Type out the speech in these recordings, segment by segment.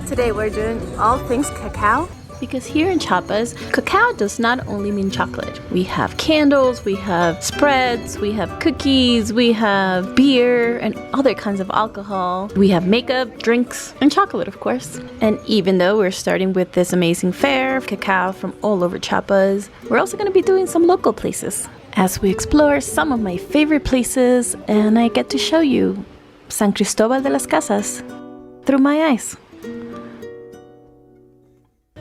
Today we're doing all things cacao. Because here in Chiapas, cacao does not only mean chocolate. We have candles, we have spreads, we have cookies, we have beer and other kinds of alcohol. We have makeup, drinks, and chocolate, of course. And even though we're starting with this amazing fair, cacao from all over Chiapas, we're also going to be doing some local places as we explore some of my favorite places, and I get to show you San Cristobal de las Casas through my eyes.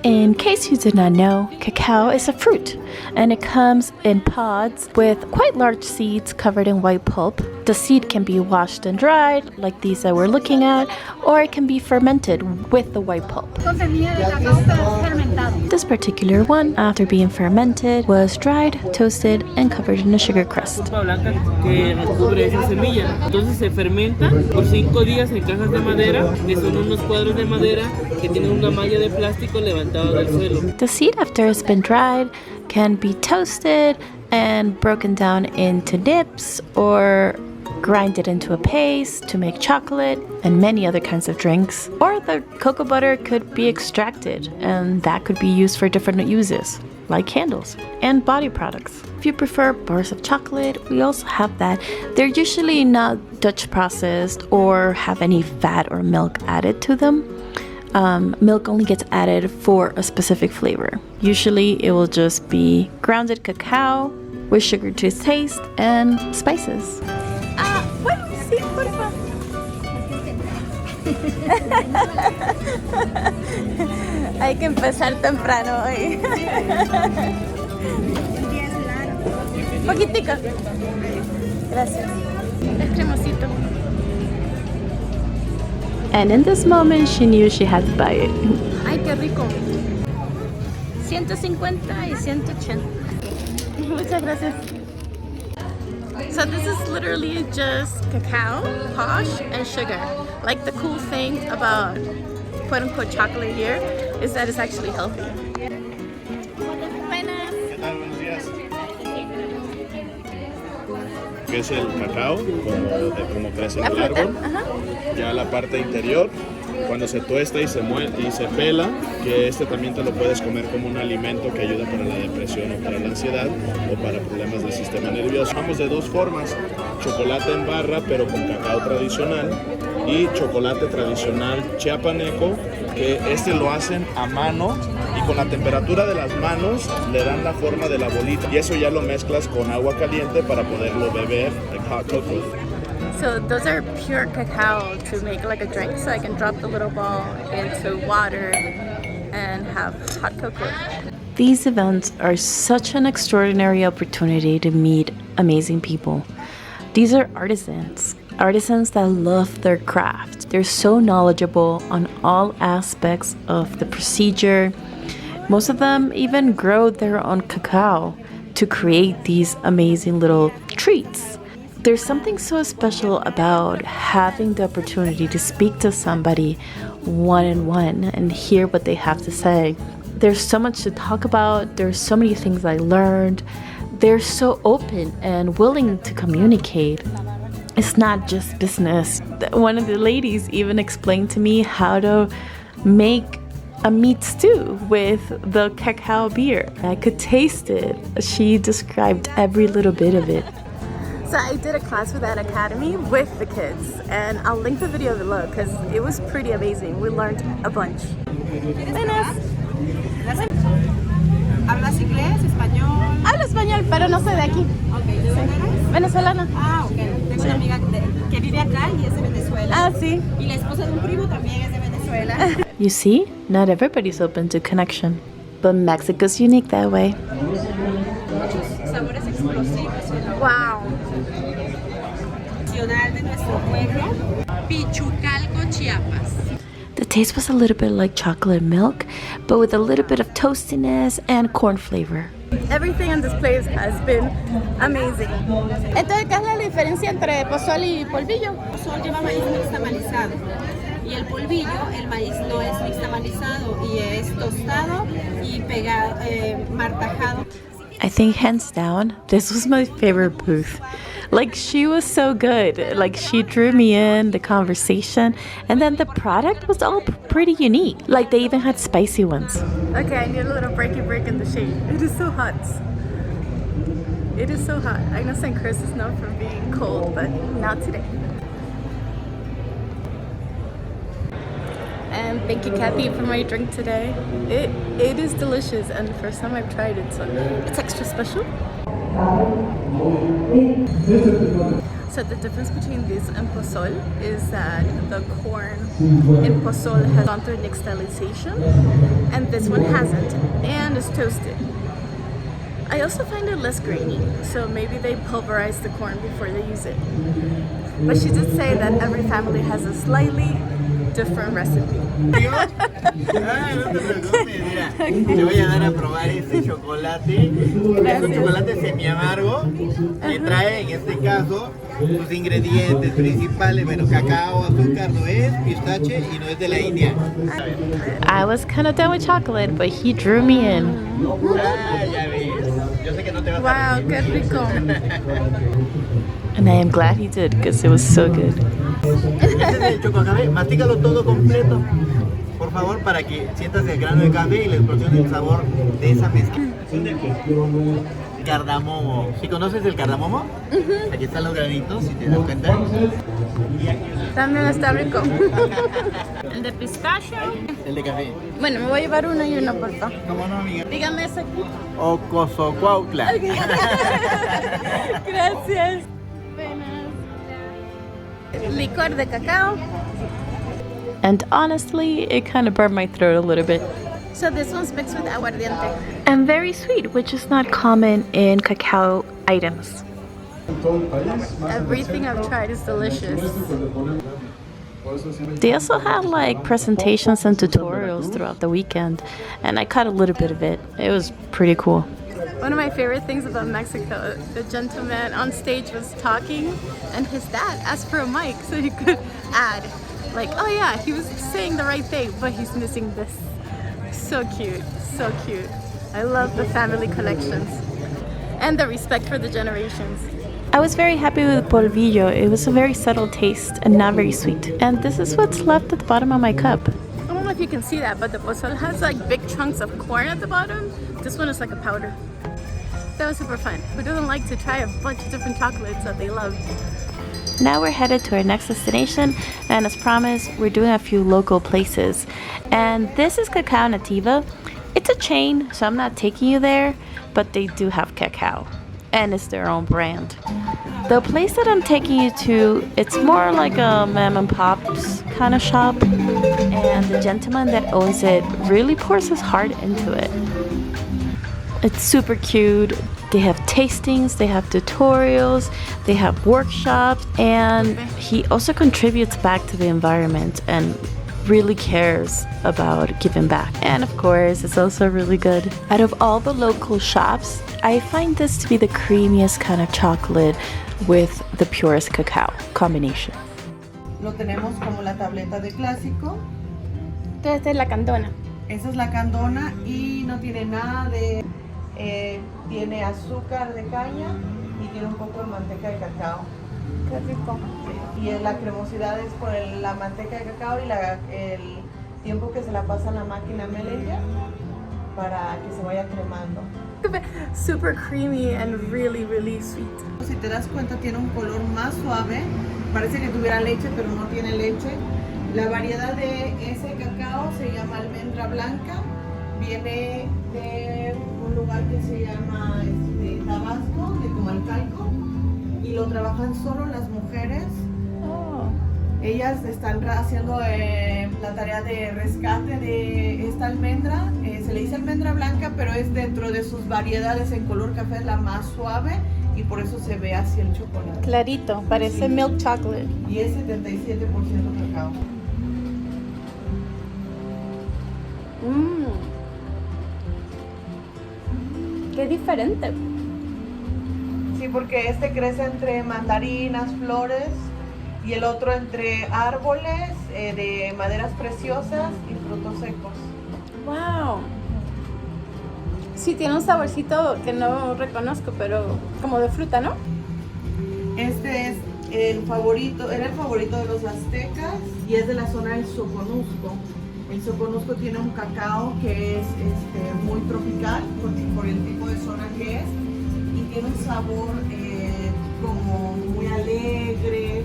In case you did not know, cacao is a fruit, and it comes in pods with quite large seeds covered in white pulp. The seed can be washed and dried, like these that we're looking at, or it can be fermented with the white pulp. This particular one, after being fermented, was dried, toasted, and covered in a sugar crust. Entonces se fermenta por 5 días en cajas de madera, que son unos cuadros de madera que tienen una malla de plástico levantado del suelo. The seed, after it's been dried, can be toasted and broken down into nibs or grinded into a paste to make chocolate and many other kinds of drinks. Or the cocoa butter could be extracted, and that could be used for different uses, like candles and body products. If you prefer bars of chocolate, we also have that. They're usually not Dutch processed or have any fat or milk added to them. Milk only gets added for a specific flavor. Usually it will just be grounded cacao with sugar to taste and spices. Bueno, sí, por favor. Hay que empezar temprano hoy. Poquitico. Gracias. Es cremosito. And in this moment, she knew she had to buy it. Ay, qué rico. 150 y 180. Muchas gracias. So this is literally just cacao, posh, and sugar. Like the cool thing about quote-unquote chocolate here is that it's actually healthy. Que es el cacao, como crece el árbol. Ya la parte interior, cuando se tuesta y se pela, que este también te lo puedes comer como un alimento que ayuda para la depresión o para la ansiedad o para problemas del sistema nervioso. Vamos de dos formas, chocolate en barra pero con cacao tradicional y chocolate tradicional chiapaneco, que este lo hacen a mano y con la temperatura de las manos le dan la forma de la bolita y eso ya lo mezclas con agua caliente para poderlo beber, like hot cocoa. So those are pure cacao to make like a drink, so I can drop the little ball into water and have hot cocoa. These events are such an extraordinary opportunity to meet amazing people. These are artisans that love their craft. They're so knowledgeable on all aspects of the procedure. Most of them even grow their own cacao to create these amazing little treats. There's something so special about having the opportunity to speak to somebody one-on-one and hear what they have to say. There's so much to talk about. There's so many things I learned. They're so open and willing to communicate. It's not just business. One of the ladies even explained to me how to make a meat stew with the cacao beer. I could taste it. She described every little bit of it. So I did a class with that academy with the kids, and I'll link the video below because it was pretty amazing. We learned a bunch. Buenas. ¿Hablas inglés, español? Hablo español, pero no soy de aquí. Okay, ¿de dónde eres? Venezolana. Ah, ok. Tengo una amiga que vive acá y es de Venezuela. Ah, sí. Y la esposa de un primo también es de Venezuela. You see, not everybody's open to connection, but Mexico's unique that way. Muchos sabores explosivos. Wow. De nuestro pueblo, Pichucalco, Chiapas. The taste was a little bit like chocolate milk, but with a little bit of toastiness and corn flavor. Everything on this place has been amazing. Entonces, ¿qué es la diferencia entre pozol y polvillo? El pozol lleva maíz nixtamalizado y el polvillo, el maíz no es nixtamalizado y es tostado y pegado, martajado. I think hands down, this was my favorite booth. Like, she was so good. Like, she drew me in, the conversation, and then the product was all pretty unique. Like, they even had spicy ones. Okay, I need a little break in the shade. It is so hot. It is so hot. I know St. Chris is known for being cold, but not today. And thank you, Kathy, for my drink today. It is delicious, and the first time I've tried it, so it's extra special. So the difference between this and pozol is that the corn in pozol has gone through nixtamalization, and this one hasn't, and it's toasted. I also find it less grainy, so maybe they pulverize the corn before they use it. But she did say that every family has a slightly different recipe. No te preocupes, mira, te voy a dar a probar este chocolate. Es un chocolate semi-amargo que trae, en este caso, sus ingredientes principales, bueno, cacao, azúcar, nuez, pistache y nuez de la India. I was kind of done with chocolate, but he drew me in. Ah, ya ves. Yo sé que no te vas a Wow, qué rico. And I am glad he did, because it was so good. Este es el chococafé, mastícalo todo completo, por favor, para que sientas el grano de café y la explosión del sabor de esa mezcla. Cardamomo. ¿Sí conoces el cardamomo? Aquí están los granitos, si te das cuenta. También está rico. El de pistacho. El de café. Bueno, me voy a llevar uno y uno, por favor. ¿Cómo no, amiga? Dígame ese aquí. Ocosocuautla. Gracias. Licor de cacao. And honestly, it kind of burned my throat a little bit. So this one's mixed with aguardiente. And very sweet, which is not common in cacao items. Everything I've tried is delicious. They also had like presentations and tutorials throughout the weekend, and I caught a little bit of it. It was pretty cool. One of my favorite things about Mexico, the gentleman on stage was talking, and his dad asked for a mic so he could add, like, oh yeah, he was saying the right thing, but he's missing this. So cute, so cute. I love the family connections and the respect for the generations. I was very happy with polvillo. It was a very subtle taste and not very sweet. And this is what's left at the bottom of my cup. I don't know if you can see that, but the pozol has like big chunks of corn at the bottom. This one is like a powder. That was super fun. Who doesn't like to try a bunch of different chocolates that they love? Now we're headed to our next destination, and as promised, we're doing a few local places. And this is Cacao Nativa. It's a chain, so I'm not taking you there, but they do have cacao, and it's their own brand. The place that I'm taking you to, it's more like a mom and pop's kind of shop, and the gentleman that owns it really pours his heart into it. It's super cute. They have tastings, they have tutorials, they have workshops, and he also contributes back to the environment and really cares about giving back. And of course, it's also really good. Out of all the local shops, I find this to be the creamiest kind of chocolate with the purest cacao combination. Lo tenemos como la tableta de clásico. Entonces esta es la candona. Esa es la candona y no tiene nada de... tiene azúcar de caña y tiene un poco de manteca de cacao. Qué rico. Y la cremosidad es por la manteca de cacao y el tiempo que se la pasa en la máquina melilla para que se vaya cremando. Super creamy and really, really sweet. Si te das cuenta, tiene un color más suave. Parece que tuviera leche, pero no tiene leche. La variedad de ese cacao se llama almendra blanca. Viene de un lugar que se llama Tabasco, de Comalcalco, y lo trabajan solo las mujeres. Oh. Ellas están haciendo la tarea de rescate de esta almendra. Se le dice almendra blanca, pero es dentro de sus variedades en color café la más suave y por eso se ve así el chocolate. Clarito, parece milk chocolate. Y es 77% cacao. Qué diferente. Sí, porque este crece entre mandarinas, flores, y el otro entre árboles de maderas preciosas y frutos secos. Wow. Sí, tiene un saborcito que no reconozco, pero como de fruta, ¿no? Este es el favorito, era el favorito de los aztecas y es de la zona del Soconusco. El Soconusco tiene un cacao que es muy tropical por el tipo de zona que es y tiene un sabor como muy alegre,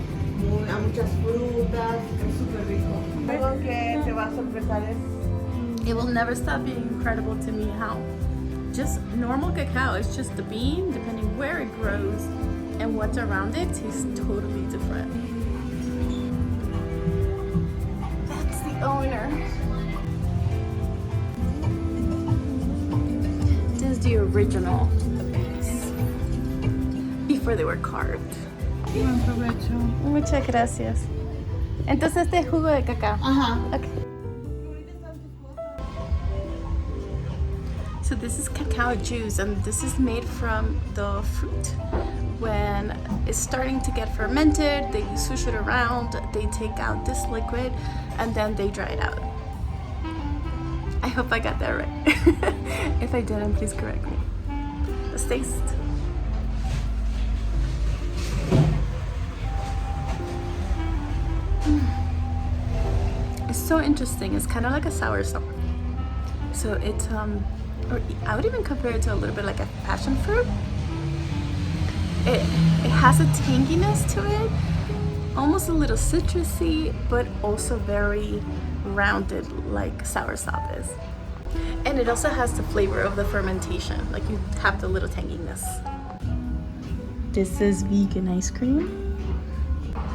a muchas frutas, es súper rico. Algo que te va a sorprender es... It will never stop being incredible to me how just normal cacao, it's just the bean, depending where it grows and what's around it, tastes totally different. That's the owner. This is the original beans before they were carved. Buen provecho. Muchas gracias. Entonces este es jugo de cacao. Ajá. Okay. So this is cacao juice, and this is made from the fruit. When it's starting to get fermented, they swoosh it around, they take out this liquid, and then they dry it out. I hope I got that right. If I didn't, please correct me. Let's taste. It's so interesting. It's kind of like a sour sop. So it's or I would even compare it to a little bit like a passion fruit. It has a tanginess to it, almost a little citrusy, but also very rounded like soursop is. And it also has the flavor of the fermentation, like you have the little tanginess. This is vegan ice cream,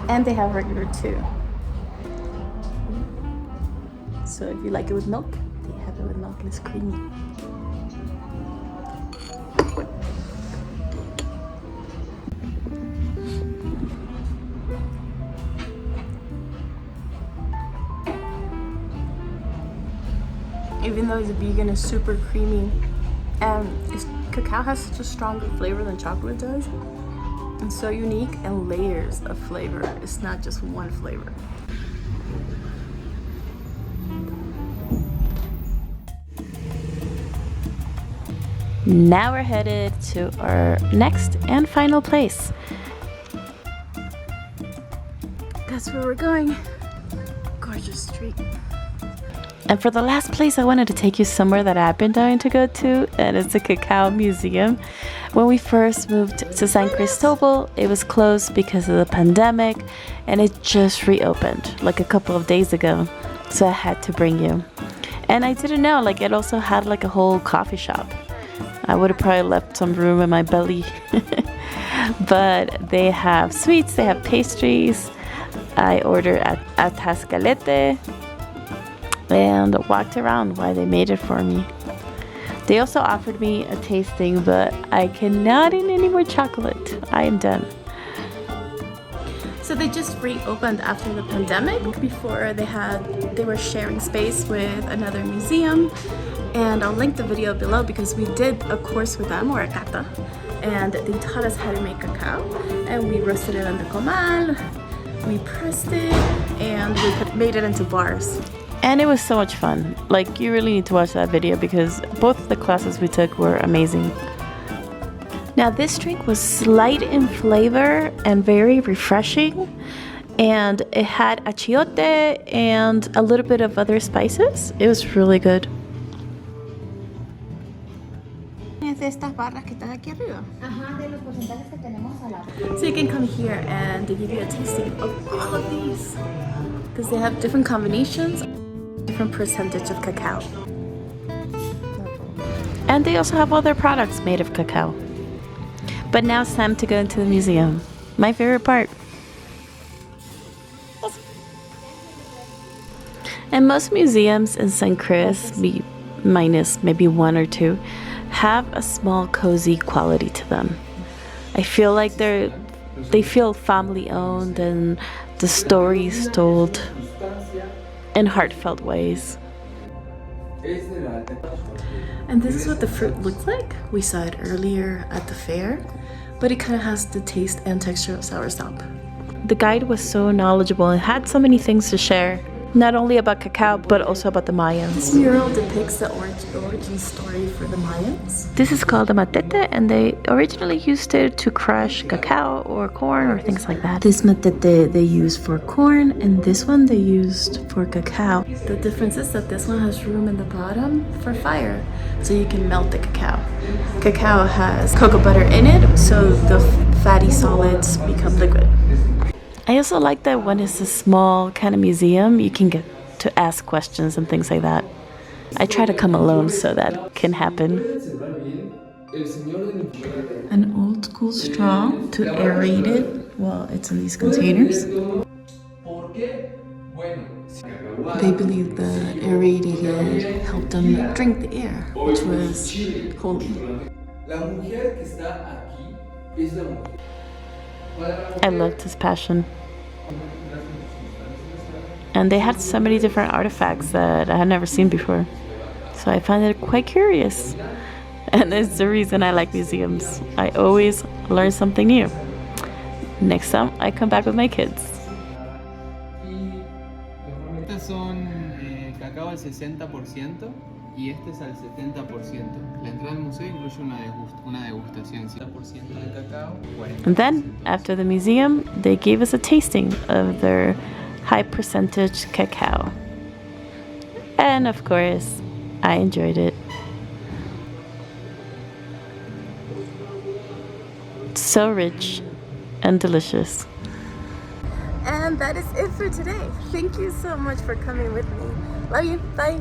and they have regular too. So if you like it with milk, they have it with milk and it's creamy. Even though it's vegan, it's super creamy, and cacao has such a stronger flavor than chocolate does. It's so unique and layers of flavor. It's not just one flavor. Now we're headed to our next and final place. That's where we're going. Gorgeous street. And for the last place, I wanted to take you somewhere that I've been dying to go to, and it's the Cacao Museum. When we first moved to San Cristobal, it was closed because of the pandemic, and it just reopened like a couple of days ago. So I had to bring you. And I didn't know, like it also had like a whole coffee shop. I would have probably left some room in my belly. But they have sweets, they have pastries. I ordered a tascalete and walked around while they made it for me. They also offered me a tasting, but I cannot eat any more chocolate. I am done. So they just reopened after the pandemic. Before they were sharing space with another museum, and I'll link the video below because we did a course with them, or a cata, and they taught us how to make cacao, and we roasted it on the comal, we pressed it, and we made it into bars. And it was so much fun. Like, you really need to watch that video because both of the classes we took were amazing. Now, this drink was light in flavor and very refreshing, and it had achiote and a little bit of other spices. It was really good. De estas barras que están aquí arriba. Ajá, de los porcentajes que tenemos al lado. So you can come here and they give you a tasting of all of these because they have different combinations, different percentage of cacao. And they also have other products made of cacao. But now it's time to go into the museum. My favorite part. And most museums in San Cris, minus maybe one or two, have a small cozy quality to them. I feel like they feel family owned and the stories told in heartfelt ways. And this is what the fruit looks like. We saw it earlier at the fair, but it kind of has the taste and texture of soursop. The guide was so knowledgeable and had so many things to share. not only about cacao, but also about the Mayans. This mural depicts the origin story for the Mayans. This is called a matete, and they originally used it to crush cacao or corn or things like that. This matete they used for corn, and this one they used for cacao. The difference is that this one has room in the bottom for fire, so you can melt the cacao. Cacao has cocoa butter in it, so the fatty solids become liquid. I also like that when it's a small kind of museum, you can get to ask questions and things like that. I try to come alone so that can happen. An old school straw to aerate it while it's in these containers. They believe that aerating it helped them drink the air, which was holy. I loved his passion. And they had so many different artifacts that I had never seen before. So I found it quite curious. And it's the reason I like museums. I always learn something new. Next time I come back with my kids. Estas son cacao al 60% y este es al 70%. La entrada al museo incluye una degustación, 100% de cacao. And then, after the museum, they gave us a tasting of their high percentage cacao. And of course, I enjoyed it. So rich and delicious. And that is it for today. Thank you so much for coming with me. Love you. Bye.